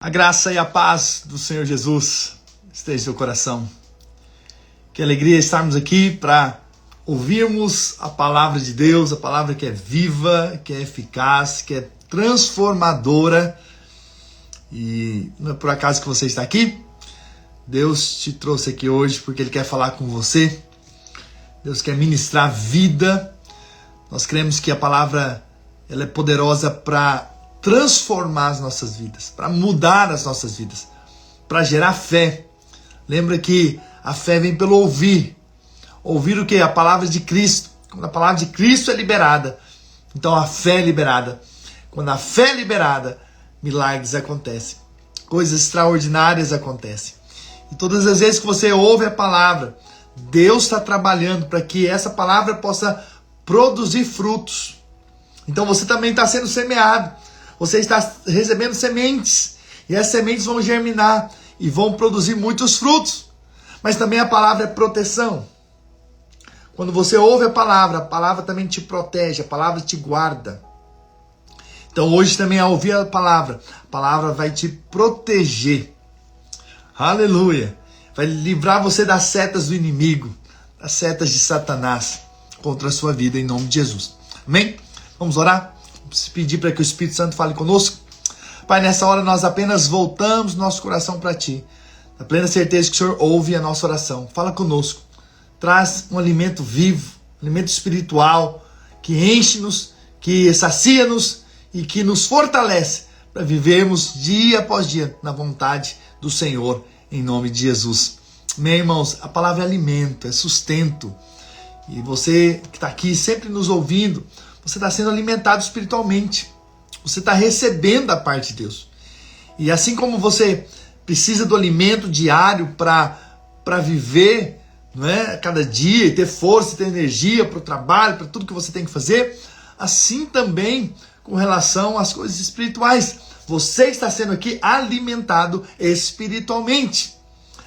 A graça e a paz do Senhor Jesus esteja em seu coração. Que alegria estarmos aqui para ouvirmos a palavra de Deus, a palavra que é viva, que é eficaz, que é transformadora. E não é por acaso que você está aqui. Deus te trouxe aqui hoje porque Ele quer falar com você. Deus quer ministrar vida. Nós cremos que a palavra ela é poderosa para transformar as nossas vidas, para mudar as nossas vidas, para gerar fé. Lembra que a fé vem pelo ouvir. Ouvir o quê? A palavra de Cristo. Quando a palavra de Cristo é liberada, então a fé é liberada. Quando a fé é liberada, milagres acontecem. Coisas extraordinárias acontecem. E todas as vezes que você ouve a palavra, Deus está trabalhando para que essa palavra possa produzir frutos. Então você também está sendo semeado. Você está recebendo sementes. E essas sementes vão germinar e vão produzir muitos frutos. Mas também a palavra é proteção. Quando você ouve a palavra também te protege, a palavra te guarda. Então hoje também ao ouvir a palavra vai te proteger. Aleluia! Vai livrar você das setas do inimigo, das setas de Satanás contra a sua vida em nome de Jesus. Amém? Vamos orar? Vamos pedir para que o Espírito Santo fale conosco. Pai, nessa hora nós apenas voltamos nosso coração para Ti. Na plena certeza que o Senhor ouve a nossa oração. Fala conosco. Traz um alimento vivo, um alimento espiritual, que enche-nos, que sacia-nos e que nos fortalece para vivermos dia após dia na vontade do Senhor, em nome de Jesus. Amém, irmãos? A palavra é alimento, é sustento. E você que está aqui sempre nos ouvindo, você está sendo alimentado espiritualmente. Você está recebendo da parte de Deus. E assim como você precisa do alimento diário para viver, não é, cada dia, e ter força, e ter energia para o trabalho, para tudo que você tem que fazer, assim também com relação às coisas espirituais. Você está sendo aqui alimentado espiritualmente.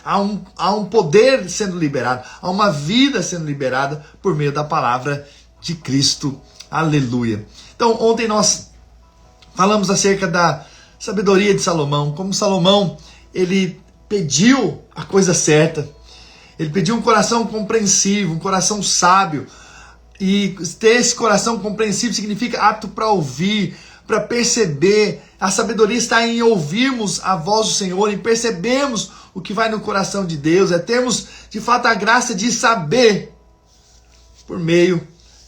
Há um poder sendo liberado, há uma vida sendo liberada por meio da palavra de Cristo. Aleluia. Então, ontem nós falamos acerca da sabedoria de Salomão, como Salomão, ele pediu a coisa certa, ele pediu um coração compreensivo, um coração sábio, e ter esse coração compreensivo significa apto para ouvir, para perceber. A sabedoria está em ouvirmos a voz do Senhor, em percebermos o que vai no coração de Deus, é termos de fato a graça de saber por meio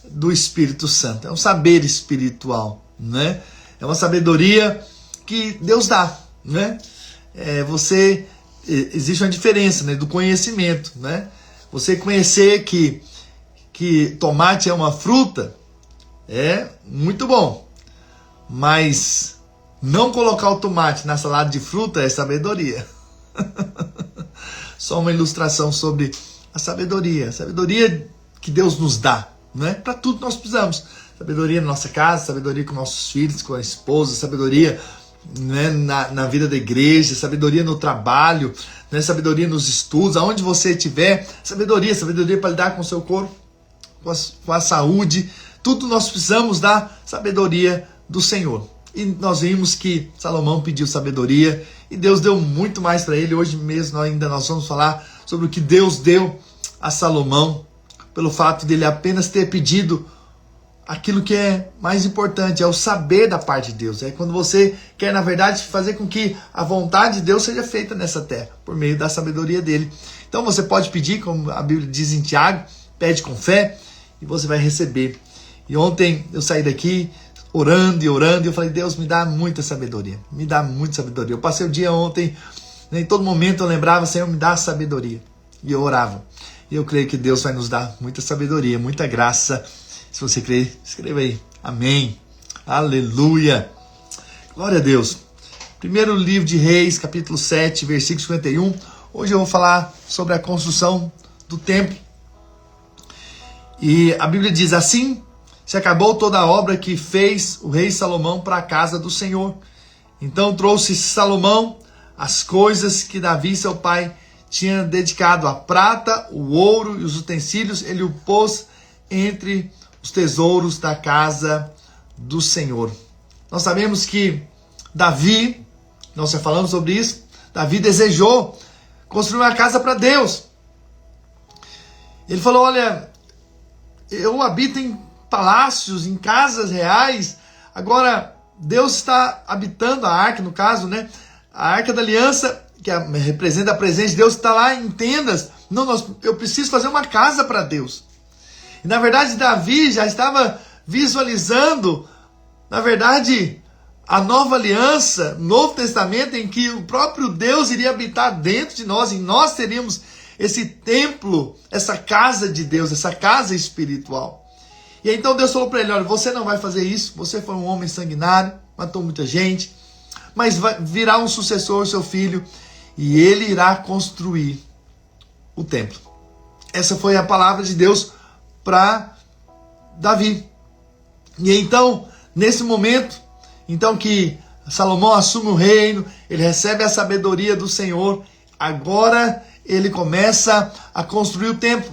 do Espírito Santo. É um saber espiritual, né? É uma sabedoria que Deus dá, né? Existe uma diferença, né, do conhecimento, né? Você conhecer que tomate é uma fruta é muito bom, mas não colocar o tomate na salada de fruta é sabedoria. Só uma ilustração sobre a sabedoria que Deus nos dá, né? Para tudo nós precisamos. Sabedoria na nossa casa, sabedoria com nossos filhos, com a esposa, sabedoria, né, na vida da igreja, sabedoria no trabalho, né, sabedoria nos estudos, aonde você estiver, sabedoria para lidar com o seu corpo, com a saúde. Tudo nós precisamos da sabedoria do Senhor. E nós vimos que Salomão pediu sabedoria e Deus deu muito mais para ele. Hoje mesmo nós vamos falar sobre o que Deus deu a Salomão, pelo fato dele apenas ter pedido aquilo que é mais importante, é o saber da parte de Deus. É quando você quer, na verdade, fazer com que a vontade de Deus seja feita nessa terra, por meio da sabedoria dele. Então você pode pedir, como a Bíblia diz em Tiago, pede com fé e você vai receber. E ontem eu saí daqui orando e eu falei, Deus, me dá muita sabedoria, me dá muita sabedoria. Eu passei o dia ontem, em todo momento eu lembrava, Senhor, me dá sabedoria. E eu orava. E eu creio que Deus vai nos dar muita sabedoria, muita graça. Se você crer, escreva aí. Amém. Aleluia. Glória a Deus. Primeiro livro de Reis, capítulo 7, versículo 51. Hoje eu vou falar sobre a construção do templo. E a Bíblia diz assim: se acabou toda a obra que fez o rei Salomão para a casa do Senhor. Então trouxe Salomão as coisas que Davi, seu pai, tinha dedicado, a prata, o ouro e os utensílios, ele o pôs entre os tesouros da casa do Senhor. Nós sabemos que Davi, Nós já falamos sobre isso. Davi desejou construir uma casa para Deus. Ele falou, olha, eu habito em palácios, em casas reais. Agora, Deus está habitando a arca, no caso, né? A arca da aliança, que representa a presença de Deus, está lá em tendas. Não, eu preciso fazer uma casa para Deus. E na verdade, Davi já estava visualizando, na verdade, a nova aliança, Novo Testamento, em que o próprio Deus iria habitar dentro de nós, e nós teríamos esse templo, essa casa de Deus, essa casa espiritual. E aí, então Deus falou para ele, olha, você não vai fazer isso, você foi um homem sanguinário, matou muita gente, mas virá um sucessor, seu filho, e ele irá construir o templo. Essa foi a palavra de Deus para Davi. E então, nesse momento, então que Salomão assume o reino, ele recebe a sabedoria do Senhor, agora ele começa a construir o templo.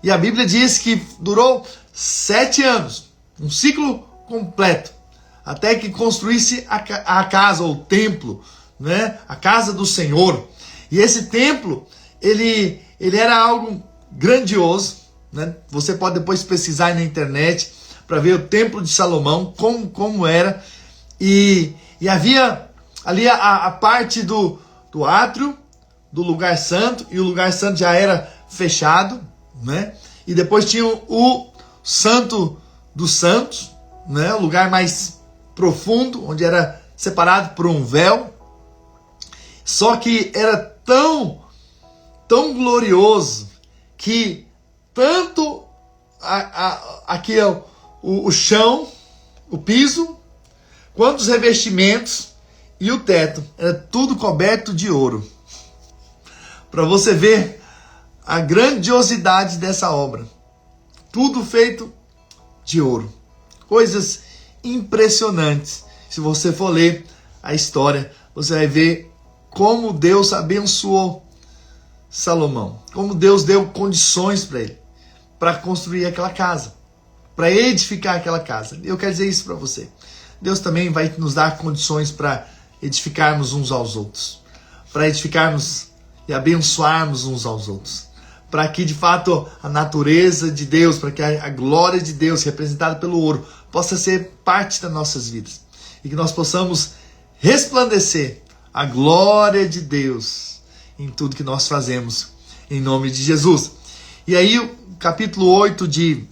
E a Bíblia diz que durou 7 anos, um ciclo completo, até que construísse a casa, ou o templo, né? A casa do Senhor. E esse templo, ele era algo grandioso, né? Você pode depois pesquisar aí na internet para ver o templo de Salomão, como era. E havia ali a parte do átrio, do lugar santo, e o lugar santo já era fechado, né? E depois tinha o santo dos santos, né? O lugar mais profundo, onde era separado por um véu. Só que era tão glorioso que tanto aqui é o chão, o piso, quanto os revestimentos e o teto, era tudo coberto de ouro. Para você ver a grandiosidade dessa obra. Tudo feito de ouro. Coisas impressionantes. Se você for ler a história, você vai ver como Deus abençoou Salomão. Como Deus deu condições para ele, para construir aquela casa, para edificar aquela casa. Eu quero dizer isso para você. Deus também vai nos dar condições para edificarmos uns aos outros, para edificarmos e abençoarmos uns aos outros, para que de fato a natureza de Deus, para que a glória de Deus representada pelo ouro possa ser parte das nossas vidas, e que nós possamos resplandecer a glória de Deus em tudo que nós fazemos, em nome de Jesus. E aí o capítulo 8 de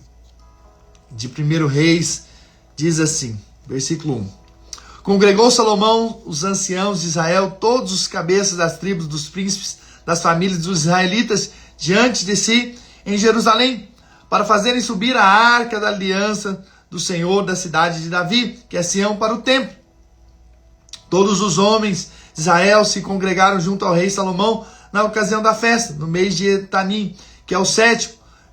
1 Reis diz assim, versículo 1. Congregou Salomão os anciãos de Israel, todos os cabeças das tribos dos príncipes das famílias dos israelitas diante de si em Jerusalém, para fazerem subir a arca da aliança do Senhor da cidade de Davi, que é Sião, para o templo. Todos os homens de Israel se congregaram junto ao rei Salomão na ocasião da festa, no mês de Etanim, que é o 7º.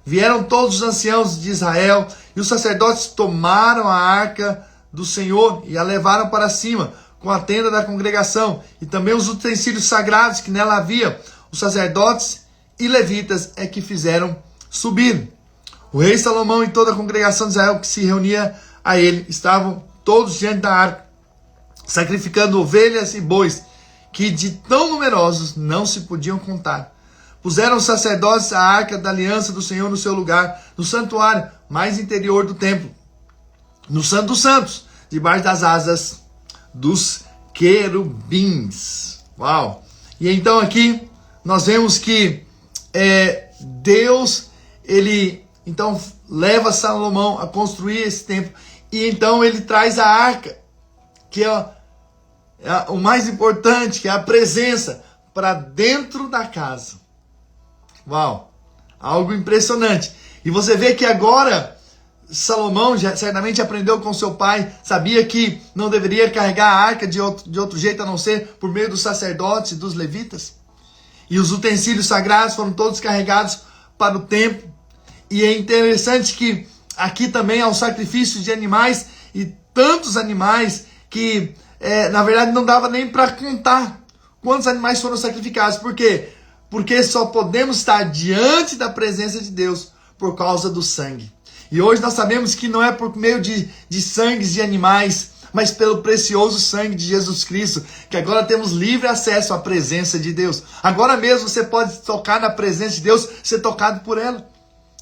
Vieram todos os anciãos de Israel, e os sacerdotes tomaram a arca do Senhor e a levaram para cima, com a tenda da congregação, e também os utensílios sagrados que nela havia. Os sacerdotes e levitas é que fizeram subir. O rei Salomão e toda a congregação de Israel que se reunia a ele estavam todos diante da arca, sacrificando ovelhas e bois, que de tão numerosos não se podiam contar. Puseram os sacerdotes a arca da aliança do Senhor no seu lugar, no santuário mais interior do templo, no Santo dos Santos, debaixo das asas dos querubins. Uau! E então aqui nós vemos que Deus, ele então leva Salomão a construir esse templo, e então ele traz a arca, que é o mais importante, que é a presença, para dentro da casa. Uau! Algo impressionante. E você vê que agora Salomão já certamente aprendeu com seu pai, sabia que não deveria carregar a arca de outro jeito a não ser por meio dos sacerdotes e dos levitas. E os utensílios sagrados foram todos carregados para o templo. E é interessante que aqui também há o sacrifício de animais, e tantos animais que na verdade não dava nem para contar quantos animais foram sacrificados. Por quê? Porque só podemos estar diante da presença de Deus por causa do sangue. E hoje nós sabemos que não é por meio de sangues de animais mas pelo precioso sangue de Jesus Cristo, que agora temos livre acesso à presença de Deus. Agora mesmo você pode tocar na presença de Deus, ser tocado por ela.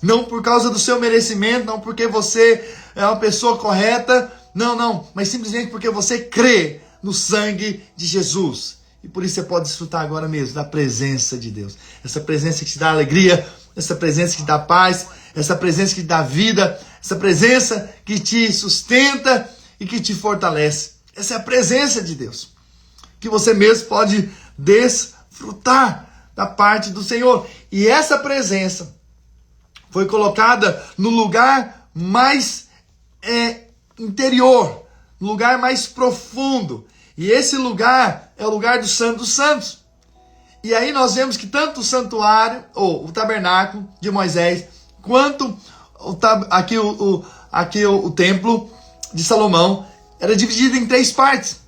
Não por causa do seu merecimento, não porque você é uma pessoa correta, não, mas simplesmente porque você crê no sangue de Jesus. E por isso você pode desfrutar agora mesmo da presença de Deus. Essa presença que te dá alegria, essa presença que te dá paz, essa presença que te dá vida, essa presença que te sustenta e que te fortalece. Essa é a presença de Deus, que você mesmo pode desfrutar da parte do Senhor. E essa presença foi colocada no lugar mais interior, no lugar mais profundo. E esse lugar é o lugar do Santo dos Santos. E aí nós vemos que tanto o santuário, ou o tabernáculo de Moisés, quanto o templo de Salomão, era dividido em 3 partes.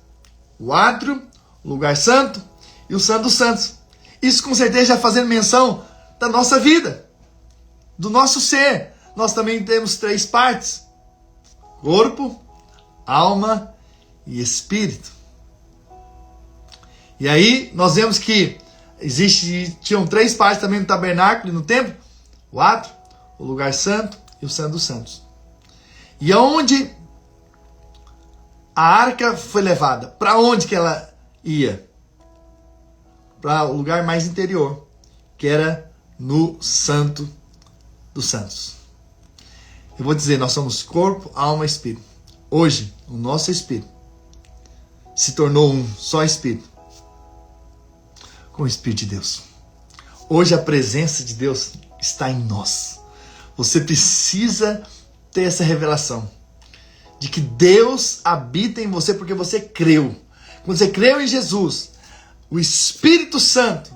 O átrio, o lugar santo e o Santo dos Santos. Isso com certeza já fazendo menção da nossa vida, do nosso ser. Nós também temos 3 partes: corpo, alma e espírito. E aí nós vemos que tinham 3 partes também no tabernáculo e no templo: o átrio, o lugar santo e o Santo dos Santos. E aonde a arca foi levada? Para onde que ela ia? Para o lugar mais interior, que era no Santo dos Santos. Eu vou dizer, nós somos corpo, alma e espírito. Hoje, o nosso espírito se tornou um só espírito com o Espírito de Deus. Hoje a presença de Deus está em nós. Você precisa ter essa revelação de que Deus habita em você porque você creu. Quando você creu em Jesus, o Espírito Santo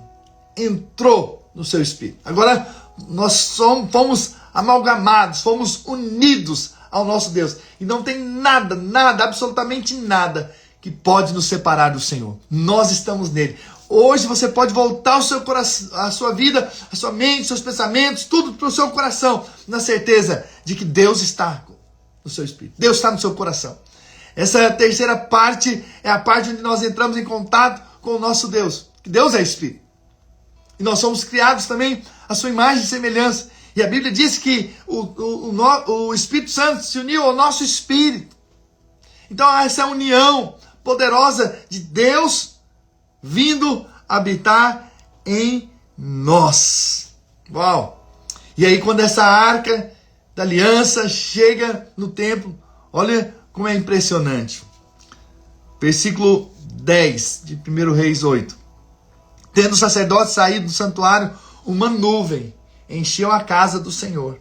entrou no seu espírito. Agora nós fomos amalgamados, fomos unidos ao nosso Deus. E não tem nada, absolutamente nada que pode nos separar do Senhor. Nós estamos nele. Hoje você pode voltar o seu coração, a sua vida, a sua mente, seus pensamentos, tudo para o seu coração, na certeza de que Deus está no seu espírito. Deus está no seu coração. Essa terceira parte é a parte onde nós entramos em contato com o nosso Deus. Que Deus é espírito. E nós somos criados também à sua imagem e semelhança. E a Bíblia diz que o Espírito Santo se uniu ao nosso espírito. Então há essa união poderosa de Deus vindo habitar em nós. Uau! E aí quando essa arca da aliança chega no templo, olha como é impressionante. Versículo 10 de 1 Reis 8. Tendo o sacerdote saído do santuário, uma nuvem encheu a casa do Senhor,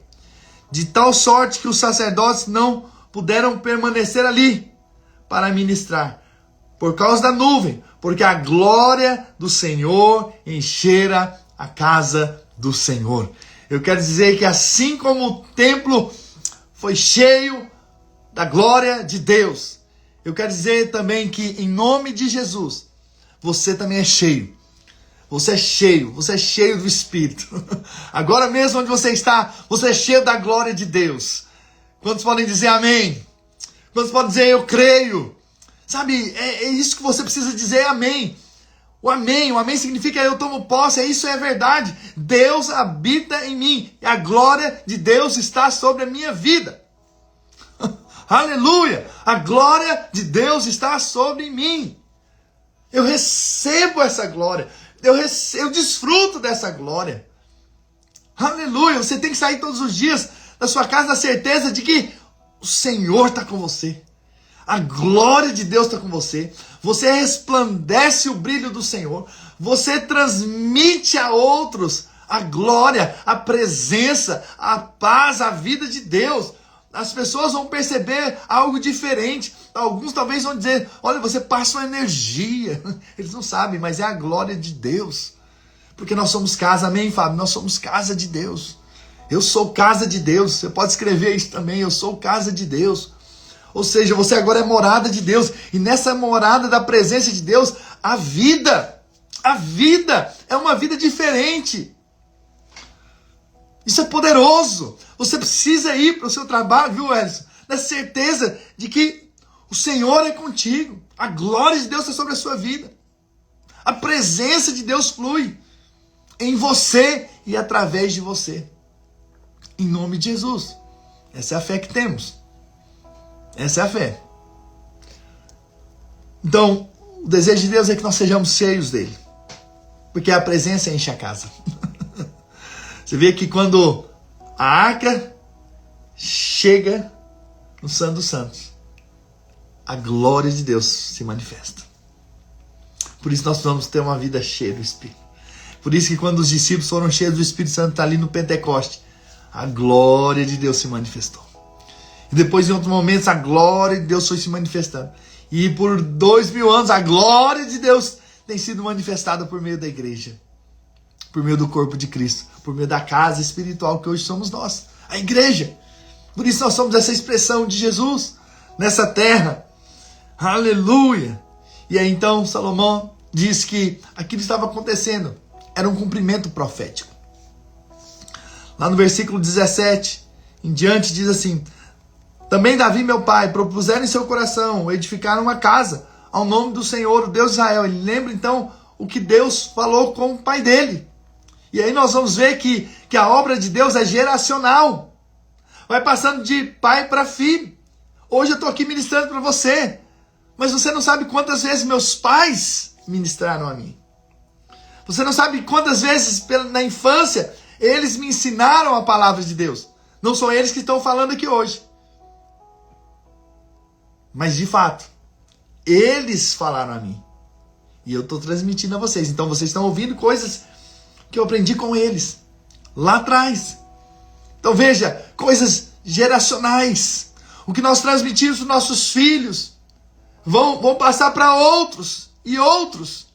de tal sorte que os sacerdotes não puderam permanecer ali para ministrar, por causa da nuvem, porque a glória do Senhor enchera a casa do Senhor. Eu quero dizer que assim como o templo foi cheio da glória de Deus, eu quero dizer também que em nome de Jesus, você também é cheio. Você é cheio do Espírito. Agora mesmo onde você está, você é cheio da glória de Deus. Quantos podem dizer amém? Quantos podem dizer eu creio? Sabe, é isso que você precisa dizer, amém. O amém significa eu tomo posse, isso é verdade. Deus habita em mim e a glória de Deus está sobre a minha vida. Aleluia! A glória de Deus está sobre mim. Eu recebo essa glória. Eu desfruto dessa glória. Aleluia! Você tem que sair todos os dias da sua casa na certeza de que o Senhor está com você. A glória de Deus está com você. Você resplandece o brilho do Senhor. Você transmite a outros a glória, a presença, a paz, a vida de Deus. As pessoas vão perceber algo diferente. Alguns talvez vão dizer, olha, você passa uma energia. Eles não sabem, mas é a glória de Deus. Porque nós somos casa, amém, Fábio? Nós somos casa de Deus. Eu sou casa de Deus. Você pode escrever isso também, eu sou casa de Deus. Ou seja, você agora é morada de Deus. E nessa morada da presença de Deus, a vida é uma vida diferente. Isso é poderoso. Você precisa ir para o seu trabalho, viu, Edson? Na certeza de que O Senhor é contigo. A glória de Deus está sobre a sua vida. A presença de Deus flui em você e através de você. Em nome de Jesus. Essa é a fé que temos. Essa é a fé. Então, o desejo de Deus é que nós sejamos cheios dele. Porque a presença enche a casa. Você vê que quando a arca chega no Santo dos Santos, a glória de Deus se manifesta. Por isso nós vamos ter uma vida cheia do Espírito. Por isso que quando os discípulos foram cheios do Espírito Santo ali no Pentecoste, a glória de Deus se manifestou. E depois em outros momentos a glória de Deus foi se manifestando. E por 2000 anos a glória de Deus tem sido manifestada por meio da igreja. Por meio do corpo de Cristo. Por meio da casa espiritual que hoje somos nós. A igreja. Por isso nós somos essa expressão de Jesus nessa terra. Aleluia! E aí então Salomão diz que aquilo que estava acontecendo era um cumprimento profético. Lá no versículo 17 em diante diz assim: também Davi meu pai propuseram em seu coração edificar uma casa ao nome do Senhor, o Deus de Israel. Ele lembra então o que Deus falou com o pai dele. E aí nós vamos ver que a obra de Deus é geracional. Vai passando de pai para filho. Hoje eu estou aqui ministrando para você. Mas você não sabe quantas vezes meus pais ministraram a mim. Você não sabe quantas vezes na infância eles me ensinaram a palavra de Deus. Não são eles que estão falando aqui hoje. Mas de fato, eles falaram a mim. E eu estou transmitindo a vocês. Então vocês estão ouvindo coisas que eu aprendi com eles lá atrás. Então veja, coisas geracionais. O que nós transmitimos para os nossos filhos vão passar para outros e outros.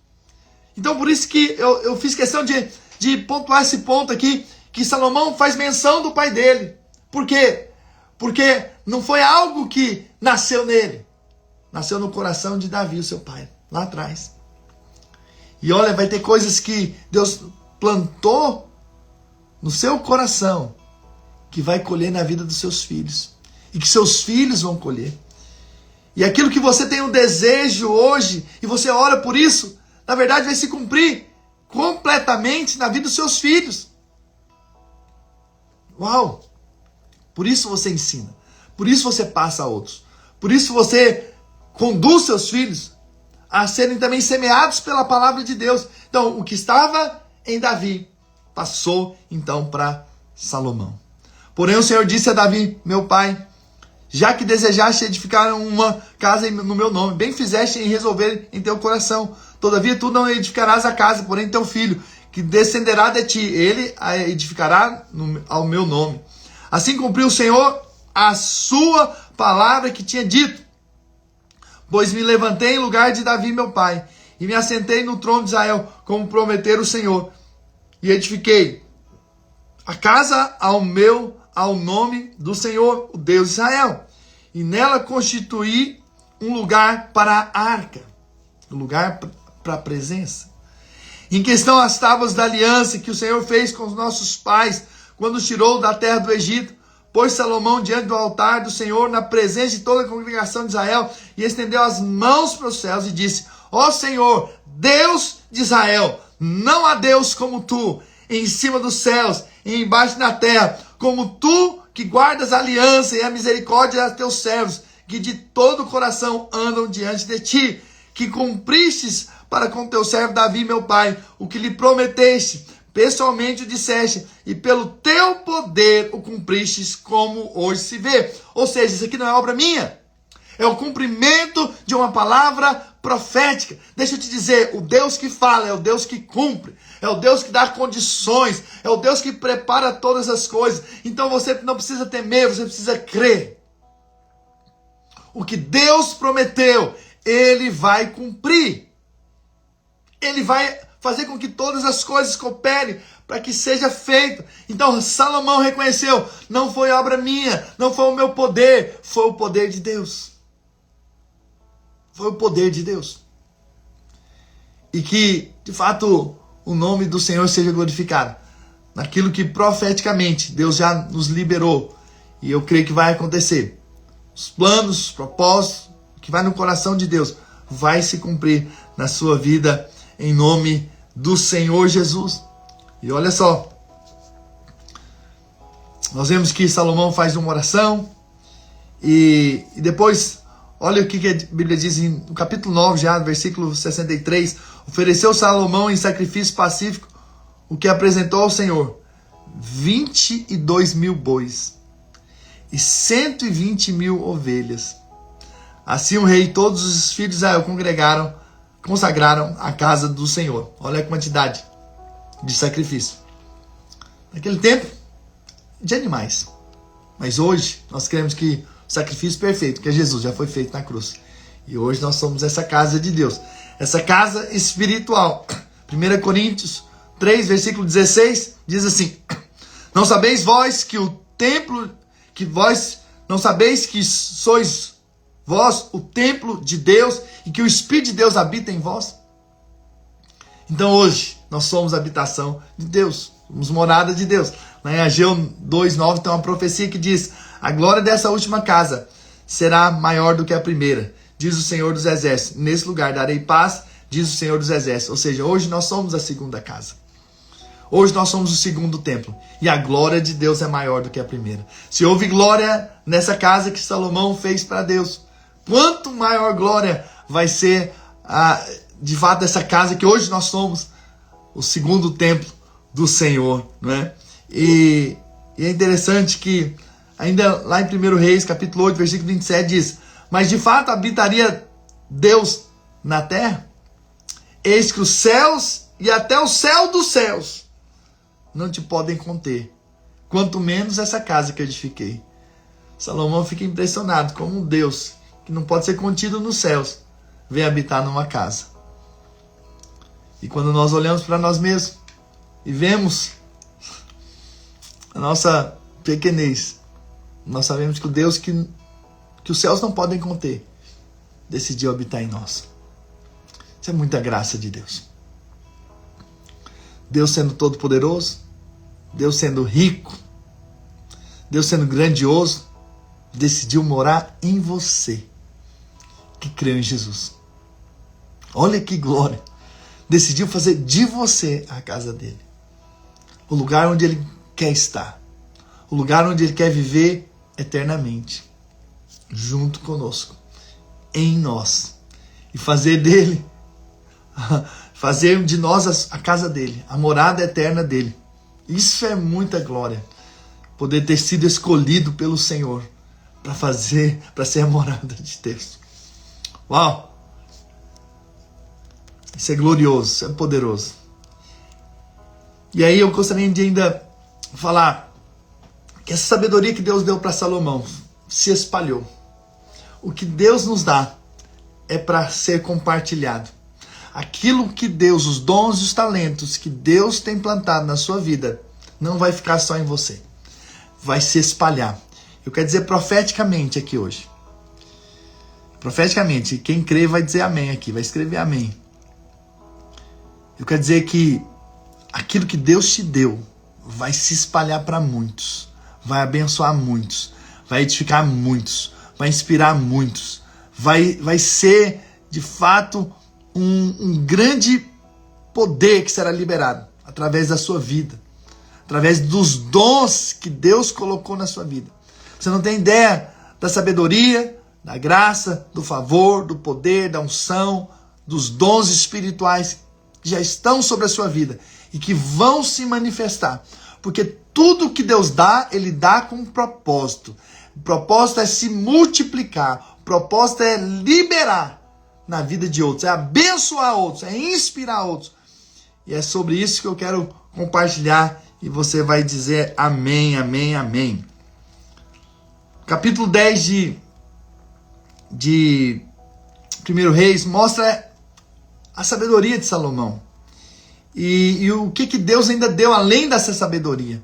Então por isso que eu fiz questão de pontuar esse ponto aqui, que Salomão faz menção do pai dele. Por quê? Porque não foi algo que nasceu nele. Nasceu no coração de Davi, o seu pai, lá atrás. E olha, vai ter coisas que Deus plantou no seu coração, que vai colher na vida dos seus filhos. E que seus filhos vão colher. E aquilo que você tem um desejo hoje, e você ora por isso, na verdade vai se cumprir completamente na vida dos seus filhos. Uau! Por isso você ensina. Por isso você passa a outros. Por isso você conduz seus filhos a serem também semeados pela palavra de Deus. Então, o que estava em Davi passou então para Salomão. Porém o Senhor disse a Davi, meu pai: já que desejaste edificar uma casa no meu nome, bem fizeste em resolver em teu coração. Todavia tu não edificarás a casa, porém teu filho, que descenderá de ti, ele a edificará ao meu nome. Assim cumpriu o Senhor a sua palavra que tinha dito. Pois me levantei em lugar de Davi meu pai, e me assentei no trono de Israel, como prometera o Senhor. E edifiquei a casa ao nome do Senhor, o Deus de Israel. E nela constituí um lugar para a arca, um lugar para a presença. Em questão às tábuas da aliança que o Senhor fez com os nossos pais, quando os tirou da terra do Egito, pôs Salomão diante do altar do Senhor, na presença de toda a congregação de Israel, e estendeu as mãos para os céus e disse: ó Senhor, Deus de Israel, não há Deus como tu, em cima dos céus e embaixo da terra, como tu que guardas a aliança e a misericórdia a teus servos, que de todo o coração andam diante de ti, que cumpristes para com teu servo Davi meu pai, o que lhe prometeste, pessoalmente o disseste, e pelo teu poder o cumpristes, como hoje se vê. Ou seja, isso aqui não é obra minha, é o cumprimento de uma palavra profética. Deixa eu te dizer, o Deus que fala é o Deus que cumpre, é o Deus que dá condições, é o Deus que prepara todas as coisas. Então você não precisa temer, você precisa crer. O que Deus prometeu, Ele vai cumprir. Ele vai fazer com que todas as coisas cooperem para que seja feito. Então Salomão reconheceu, não foi obra minha, não foi o meu poder, foi o poder de Deus. Foi o poder de Deus. E que, de fato, o nome do Senhor seja glorificado naquilo que profeticamente Deus já nos liberou. E eu creio que vai acontecer. Os planos, os propósitos que vai no coração de Deus, vai se cumprir na sua vida, em nome do Senhor Jesus. E olha só, nós vemos que Salomão faz uma oração, e depois, olha o que a Bíblia diz no capítulo 9, já, versículo 63, ofereceu Salomão em sacrifício pacífico o que apresentou ao Senhor, 22 mil bois e 120 mil ovelhas. Assim o rei e todos os filhos de Israel consagraram a casa do Senhor. Olha a quantidade de sacrifício. Naquele tempo, de animais. Mas hoje, nós queremos que o sacrifício perfeito, que é Jesus, já foi feito na cruz. E hoje nós somos essa casa de Deus. Essa casa espiritual. 1 Coríntios 3, versículo 16, diz assim: não sabeis vós que o templo, que vós não sabeis que sois vós o templo de Deus e que o Espírito de Deus habita em vós? Então hoje nós somos habitação de Deus, somos morada de Deus. Lá em Ageu 2:9 tem uma profecia que diz: a glória dessa última casa será maior do que a primeira, diz o Senhor dos Exércitos. Nesse lugar darei paz, diz o Senhor dos Exércitos. Ou seja, hoje nós somos a segunda casa. Hoje nós somos o segundo templo. E a glória de Deus é maior do que a primeira. Se houve glória nessa casa que Salomão fez para Deus, quanto maior glória vai ser, de fato, essa casa que hoje nós somos o segundo templo do Senhor, não é? E é interessante que ainda lá em 1 Reis, capítulo 8, versículo 27, diz: mas de fato habitaria Deus na terra? Eis que os céus e até o céu dos céus não te podem conter, quanto menos essa casa que eu edifiquei. Salomão fica impressionado como um Deus que não pode ser contido nos céus vem habitar numa casa. E quando nós olhamos para nós mesmos e vemos a nossa pequenez, nós sabemos que o Deus que os céus não podem conter decidiu habitar em nós. Isso é muita graça de Deus. Deus sendo todo-poderoso, Deus sendo rico, Deus sendo grandioso, decidiu morar em você, que creu em Jesus. Olha que glória! Decidiu fazer de você a casa dele, o lugar onde ele quer estar, o lugar onde ele quer viver eternamente, junto conosco, em nós, e fazer dele, fazer de nós a casa dele, a morada eterna dele. Isso é muita glória, poder ter sido escolhido pelo Senhor para ser a morada de Deus. Uau! Isso é glorioso, isso é poderoso. E aí eu gostaria de ainda falar que essa sabedoria que Deus deu para Salomão se espalhou. O que Deus nos dá é para ser compartilhado. Aquilo que Deus, os dons e os talentos que Deus tem plantado na sua vida, não vai ficar só em você. Vai se espalhar. Eu quero dizer profeticamente aqui hoje. Profeticamente, quem crê vai dizer amém aqui, vai escrever amém. Eu quero dizer que aquilo que Deus te deu vai se espalhar para muitos, vai abençoar muitos, vai edificar muitos, vai inspirar muitos, vai ser de fato um grande poder que será liberado através da sua vida, através dos dons que Deus colocou na sua vida. Você não tem ideia da sabedoria, da graça, do favor, do poder, da unção, dos dons espirituais que já estão sobre a sua vida e que vão se manifestar. Porque tudo que Deus dá, Ele dá com um propósito. O propósito é se multiplicar. O propósito é liberar na vida de outros, é abençoar outros, é inspirar outros. E é sobre isso que eu quero compartilhar e você vai dizer amém, amém, amém. Capítulo 10 de 1 Reis mostra a sabedoria de Salomão. E o que Deus ainda deu além dessa sabedoria.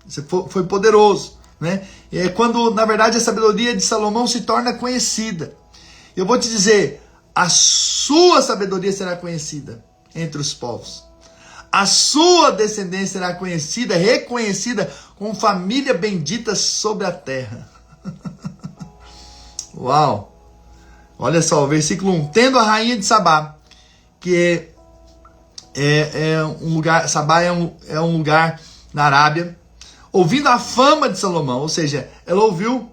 Isso foi poderoso, né? É quando, na verdade, a sabedoria de Salomão se torna conhecida. Eu vou te dizer, a sua sabedoria será conhecida entre os povos. A sua descendência será conhecida, reconhecida como família bendita sobre a terra. Uau! Olha só, o versículo 1. Tendo a rainha de Sabá, que é um lugar, Sabá é um lugar na Arábia, ouvindo a fama de Salomão, ou seja, ela ouviu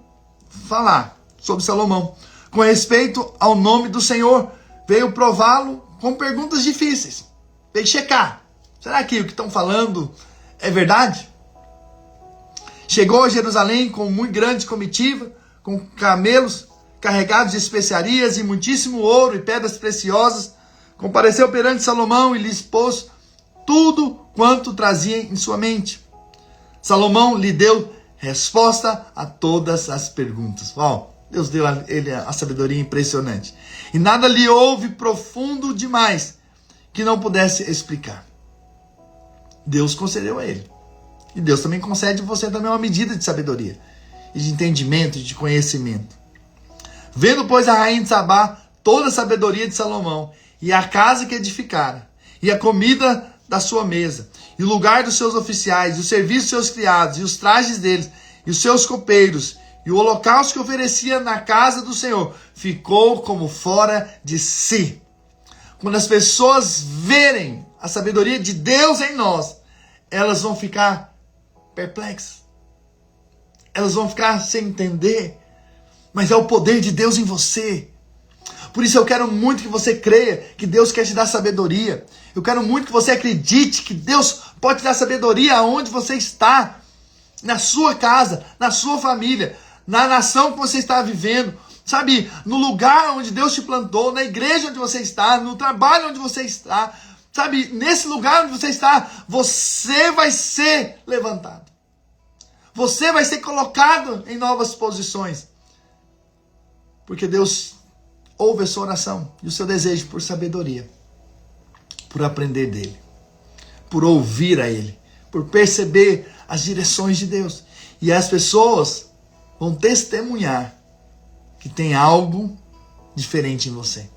falar sobre Salomão, com respeito ao nome do Senhor, veio prová-lo com perguntas difíceis. Veio checar. Será que o que estão falando é verdade? Chegou a Jerusalém com muito grande comitiva, com camelos carregados de especiarias e muitíssimo ouro e pedras preciosas. Compareceu perante Salomão e lhe expôs tudo quanto trazia em sua mente. Salomão lhe deu resposta a todas as perguntas. Uau, Deus deu a ele a sabedoria impressionante. E nada lhe houve profundo demais que não pudesse explicar. Deus concedeu a ele. E Deus também concede a você também uma medida de sabedoria, e de entendimento, e de conhecimento. Vendo, pois, a rainha de Sabá toda a sabedoria de Salomão, e a casa que edificara, e a comida da sua mesa, e o lugar dos seus oficiais, e o serviço dos seus criados, e os trajes deles, e os seus copeiros, e o holocausto que oferecia na casa do Senhor, ficou como fora de si. Quando as pessoas verem a sabedoria de Deus em nós, elas vão ficar perplexas. Elas vão ficar sem entender. Mas é o poder de Deus em você. Por isso eu quero muito que você creia que Deus quer te dar sabedoria. Eu quero muito que você acredite que Deus pode te dar sabedoria aonde você está. Na sua casa, na sua família, na nação que você está vivendo. Sabe, no lugar onde Deus te plantou, na igreja onde você está, no trabalho onde você está. Sabe, nesse lugar onde você está, você vai ser levantado. Você vai ser colocado em novas posições. Porque Deus ouve a sua oração e o seu desejo por sabedoria. Por aprender dele. Por ouvir a ele. Por perceber as direções de Deus. E as pessoas vão testemunhar que tem algo diferente em você.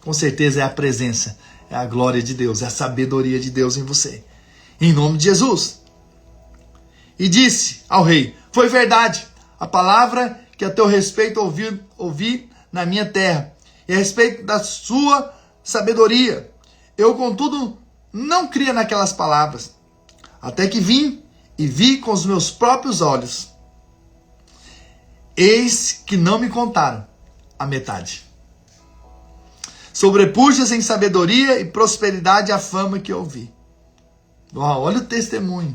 Com certeza é a presença, é a glória de Deus, é a sabedoria de Deus em você. Em nome de Jesus. E disse ao rei: foi verdade a palavra que a teu respeito ouvi na minha terra, e a respeito da sua sabedoria. Eu, contudo, não cria naquelas palavras, até que vim e vi com os meus próprios olhos. Eis que não me contaram a metade. Sobrepujas em sabedoria e prosperidade a fama que ouvi. Olha o testemunho.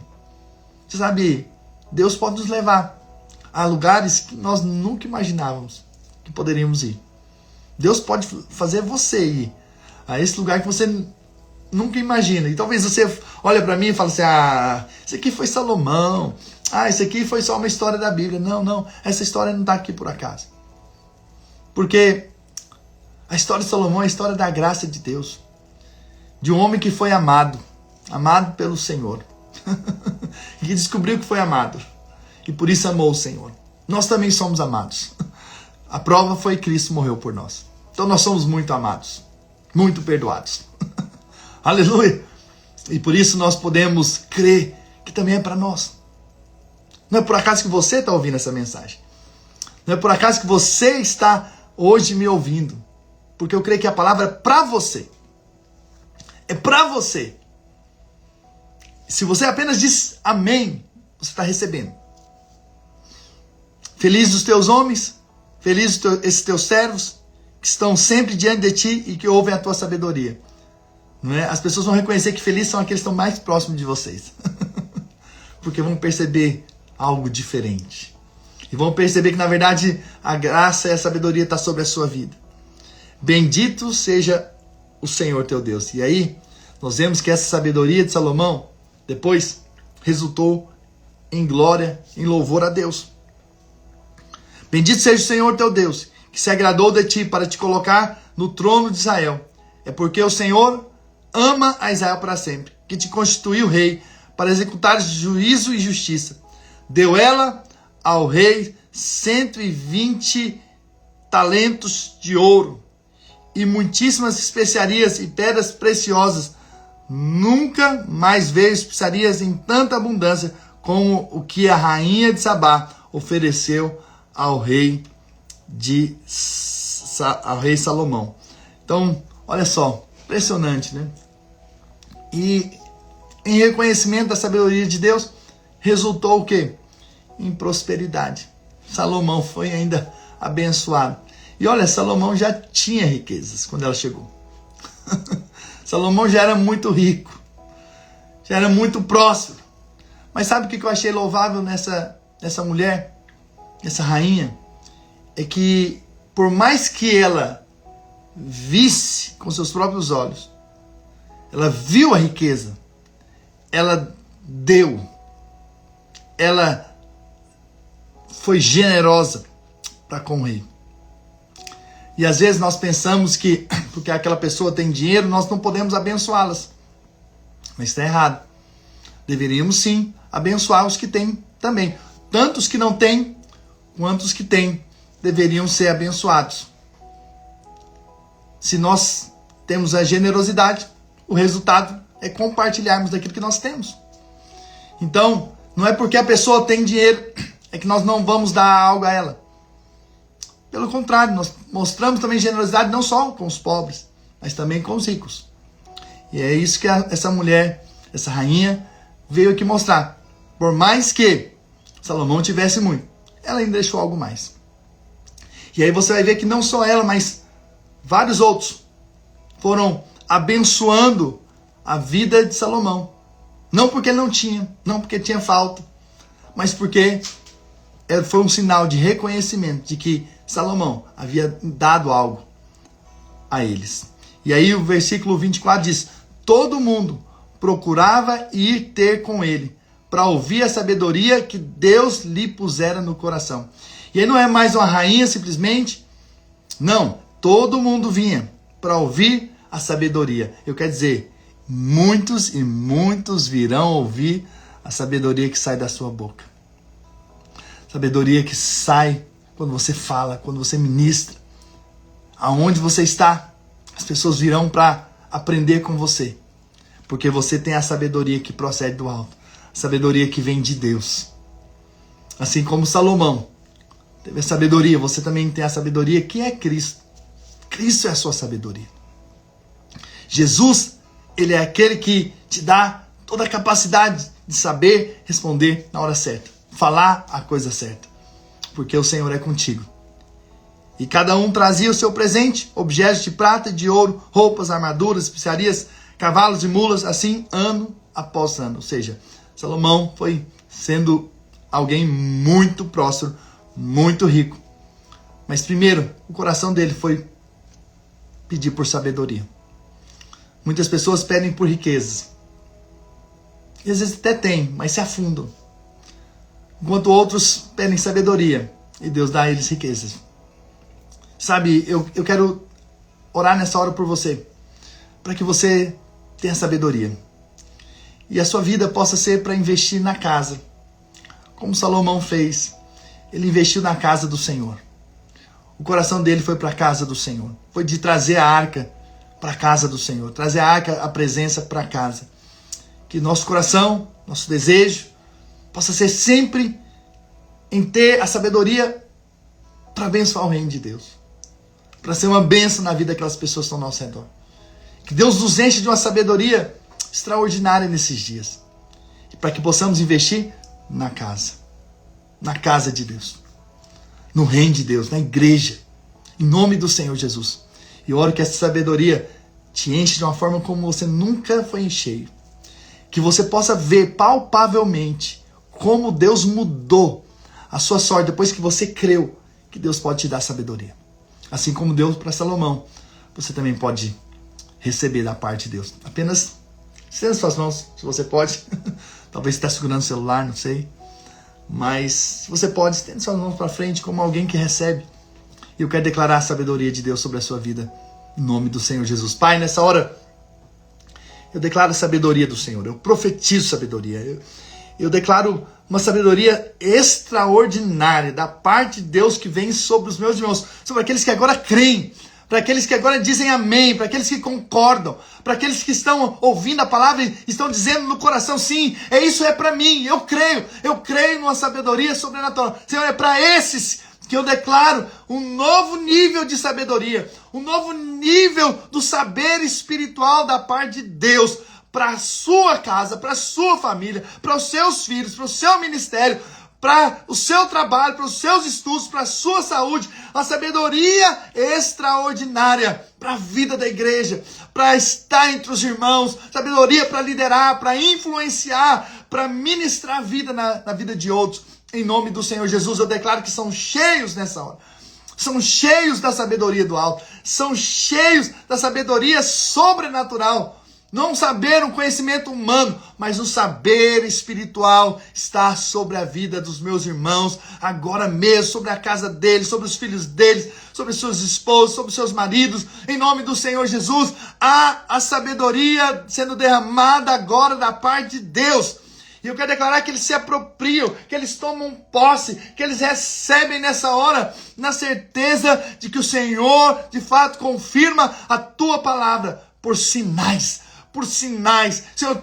Você sabe, Deus pode nos levar a lugares que nós nunca imaginávamos que poderíamos ir. Deus pode fazer você ir a esse lugar que você nunca imagina. E talvez você olhe para mim e fale assim: isso aqui foi Salomão. Isso aqui foi só uma história da Bíblia. Não, essa história não está aqui por acaso. Porque a história de Salomão é a história da graça de Deus. De um homem que foi amado pelo Senhor. E que descobriu que foi amado. E por isso amou o Senhor. Nós também somos amados. A prova foi que Cristo morreu por nós. Então nós somos muito amados. Muito perdoados. Aleluia. E por isso nós podemos crer que também é para nós. Não é por acaso que você está ouvindo essa mensagem. Não é por acaso que você está hoje me ouvindo. Porque eu creio que a palavra é para você. É para você. Se você apenas diz amém, você está recebendo. Feliz os teus homens, feliz esses teus servos, que estão sempre diante de ti e que ouvem a tua sabedoria. Não é? As pessoas vão reconhecer que felizes são aqueles que estão mais próximos de vocês. Porque vão perceber algo diferente. E vão perceber que, na verdade, a graça e a sabedoria estão sobre a sua vida. Bendito seja o Senhor teu Deus. E aí, nós vemos que essa sabedoria de Salomão, depois, resultou em glória, em louvor a Deus. Bendito seja o Senhor teu Deus, que se agradou de ti para te colocar no trono de Israel. É porque o Senhor ama a Israel para sempre, que te constituiu rei para executar juízo e justiça. Deu ela ao rei 120 talentos de ouro e muitíssimas especiarias e pedras preciosas. Nunca mais veio especiarias em tanta abundância como o que a rainha de Sabá ofereceu ao rei de ao rei Salomão. Então, olha só, impressionante, né? E em reconhecimento da sabedoria de Deus, resultou o quê? Em prosperidade. Salomão foi ainda abençoado. E olha, Salomão já tinha riquezas quando ela chegou. Salomão já era muito rico, já era muito próspero. Mas sabe o que eu achei louvável nessa mulher, nessa rainha? É que por mais que ela visse com seus próprios olhos, ela viu a riqueza, ela deu, ela foi generosa para com o rei. E às vezes nós pensamos que porque aquela pessoa tem dinheiro, nós não podemos abençoá-las. Mas está errado. Deveríamos sim abençoar os que têm também. Tanto os que não têm, quanto os que têm deveriam ser abençoados. Se nós temos a generosidade, o resultado é compartilharmos daquilo que nós temos. Então, não é porque a pessoa tem dinheiro é que nós não vamos dar algo a ela. Pelo contrário, nós mostramos também generosidade não só com os pobres, mas também com os ricos. E é isso que essa mulher, essa rainha, veio aqui mostrar. Por mais que Salomão tivesse muito, ela ainda deixou algo mais. E aí você vai ver que não só ela, mas vários outros foram abençoando a vida de Salomão. Não porque ele não tinha, não porque tinha falta, mas porque foi um sinal de reconhecimento de que Salomão havia dado algo a eles. E aí o versículo 24 diz: todo mundo procurava ir ter com ele, para ouvir a sabedoria que Deus lhe pusera no coração. E aí não é mais uma rainha simplesmente, não, todo mundo vinha para ouvir a sabedoria. Eu quero dizer, muitos e muitos virão ouvir a sabedoria que sai da sua boca. Sabedoria que sai quando você fala, quando você ministra. Aonde você está, as pessoas virão para aprender com você. Porque você tem a sabedoria que procede do alto. A sabedoria que vem de Deus. Assim como Salomão teve a sabedoria, você também tem a sabedoria que é Cristo. Cristo é a sua sabedoria. Jesus, ele é aquele que te dá toda a capacidade de saber responder na hora certa. Falar a coisa certa. Porque o Senhor é contigo. E cada um trazia o seu presente, objetos de prata e de ouro, roupas, armaduras, especiarias, cavalos e mulas, assim ano após ano. Ou seja, Salomão foi sendo alguém muito próspero, muito rico. Mas primeiro, o coração dele foi pedir por sabedoria. Muitas pessoas pedem por riquezas. E às vezes até tem, mas se afundam. Enquanto outros pedem sabedoria. E Deus dá a eles riquezas. Sabe, eu quero orar nessa hora por você. Para que você tenha sabedoria. E a sua vida possa ser para investir na casa. Como Salomão fez. Ele investiu na casa do Senhor. O coração dele foi para a casa do Senhor. Foi de trazer a arca para a casa do Senhor. Trazer a arca, a presença para casa. Que nosso coração, nosso desejo, possa ser sempre em ter a sabedoria para abençoar o reino de Deus. Para ser uma bênção na vida daquelas pessoas que estão ao nosso redor. Que Deus nos enche de uma sabedoria extraordinária nesses dias. E para que possamos investir na casa. Na casa de Deus. No reino de Deus, na igreja. Em nome do Senhor Jesus. E oro que essa sabedoria te enche de uma forma como você nunca foi encheio. Que você possa ver palpavelmente como Deus mudou a sua sorte depois que você creu que Deus pode te dar sabedoria. Assim como deu para Salomão, você também pode receber da parte de Deus. Apenas estenda suas mãos, se você pode. Talvez você está segurando o celular, não sei. Mas se você pode, estenda suas mãos para frente como alguém que recebe. E eu quero declarar a sabedoria de Deus sobre a sua vida. Em nome do Senhor Jesus. Pai, nessa hora, eu declaro a sabedoria do Senhor. Eu profetizo sabedoria. Eu declaro uma sabedoria extraordinária da parte de Deus que vem sobre os meus irmãos, sobre aqueles que agora creem, para aqueles que agora dizem amém, para aqueles que concordam, para aqueles que estão ouvindo a palavra e estão dizendo no coração, sim, isso é para mim, eu creio numa sabedoria sobrenatural. Senhor, é para esses que eu declaro um novo nível de sabedoria, um novo nível do saber espiritual da parte de Deus para a sua casa, para a sua família, para os seus filhos, para o seu ministério, para o seu trabalho, para os seus estudos, para a sua saúde, a sabedoria extraordinária para a vida da igreja, para estar entre os irmãos, sabedoria para liderar, para influenciar, para ministrar vida na vida de outros. Em nome do Senhor Jesus, eu declaro que são cheios nessa hora. São cheios da sabedoria do alto. São cheios da sabedoria sobrenatural. Não saber um conhecimento humano, mas o saber espiritual está sobre a vida dos meus irmãos, agora mesmo, sobre a casa deles, sobre os filhos deles, sobre suas esposas, sobre seus maridos. Em nome do Senhor Jesus, há a sabedoria sendo derramada agora da parte de Deus. E eu quero declarar que eles se apropriam, que eles tomam posse, que eles recebem nessa hora, na certeza de que o Senhor, de fato, confirma a tua palavra por sinais. Por sinais, Senhor,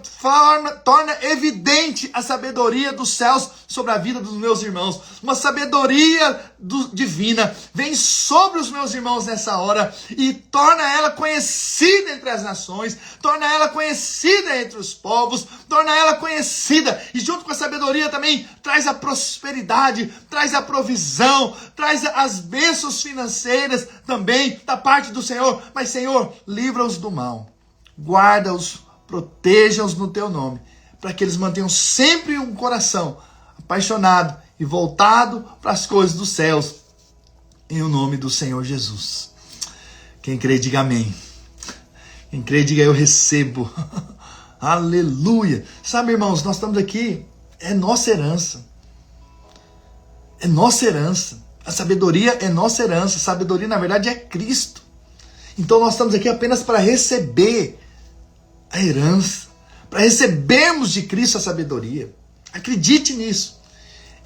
torna evidente a sabedoria dos céus sobre a vida dos meus irmãos. Uma sabedoria divina vem sobre os meus irmãos nessa hora e torna ela conhecida entre as nações, torna ela conhecida entre os povos, torna ela conhecida. E junto com a sabedoria também traz a prosperidade, traz a provisão, traz as bênçãos financeiras também da parte do Senhor. Mas, Senhor, livra-os do mal. Guarda-os, proteja-os no teu nome, para que eles mantenham sempre um coração apaixonado e voltado para as coisas dos céus, em o nome do Senhor Jesus. Quem crê, diga amém. Quem crê, diga eu recebo. Aleluia. Sabe, irmãos, nós estamos aqui, é nossa herança. É nossa herança. A sabedoria é nossa herança. A sabedoria, na verdade, é Cristo. Então nós estamos aqui apenas para receber a herança, para recebermos de Cristo a sabedoria. Acredite nisso,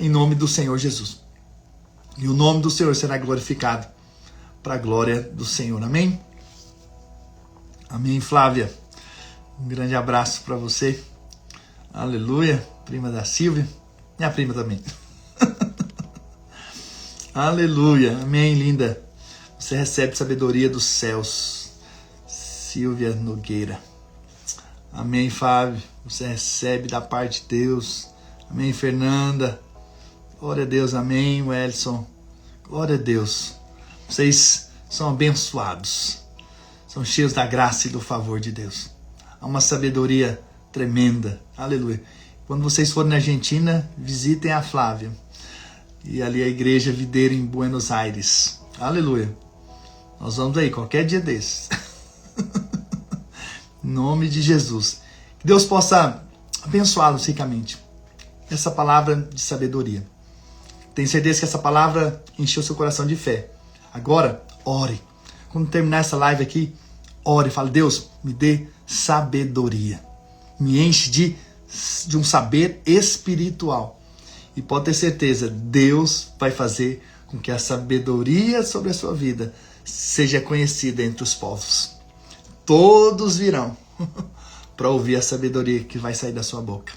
em nome do Senhor Jesus. E o nome do Senhor será glorificado para a glória do Senhor. Amém? Amém, Flávia. Um grande abraço para você. Aleluia. Prima da Silvia. Minha prima também. Aleluia. Amém, linda. Você recebe sabedoria dos céus. Silvia Nogueira. Amém, Fábio. Você recebe da parte de Deus. Amém, Fernanda. Glória a Deus. Amém, Welson. Glória a Deus. Vocês são abençoados. São cheios da graça e do favor de Deus. Há uma sabedoria tremenda. Aleluia. Quando vocês forem na Argentina, visitem a Flávia. E ali a igreja videira em Buenos Aires. Aleluia. Nós vamos aí qualquer dia desses. Em nome de Jesus. Que Deus possa abençoá-los ricamente. Essa palavra de sabedoria. Tenho certeza que essa palavra encheu seu coração de fé. Agora, ore. Quando terminar essa live aqui, ore. Fale, Deus, me dê sabedoria. Me enche de um saber espiritual. E pode ter certeza, Deus vai fazer com que a sabedoria sobre a sua vida seja conhecida entre os povos. Todos virão para ouvir a sabedoria que vai sair da sua boca.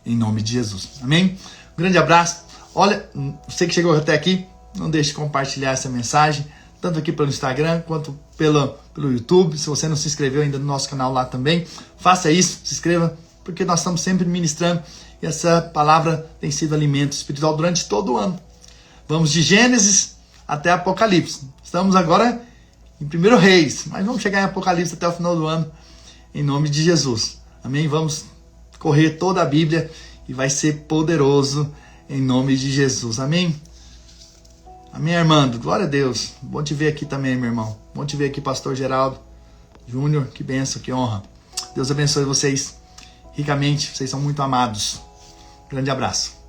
Em nome de Jesus. Amém? Um grande abraço. Olha, você que chegou até aqui, não deixe de compartilhar essa mensagem, tanto aqui pelo Instagram, quanto pelo YouTube. Se você não se inscreveu ainda no nosso canal lá também, faça isso, se inscreva, porque nós estamos sempre ministrando e essa palavra tem sido alimento espiritual durante todo o ano. Vamos de Gênesis até Apocalipse. Estamos agora em 1 Reis, mas vamos chegar em Apocalipse até o final do ano, em nome de Jesus. Amém? Vamos correr toda a Bíblia e vai ser poderoso em nome de Jesus. Amém? Amém, Armando. Glória a Deus. Bom te ver aqui também, meu irmão. Bom te ver aqui, pastor Geraldo Júnior. Que bênção, que honra. Deus abençoe vocês ricamente. Vocês são muito amados. Grande abraço.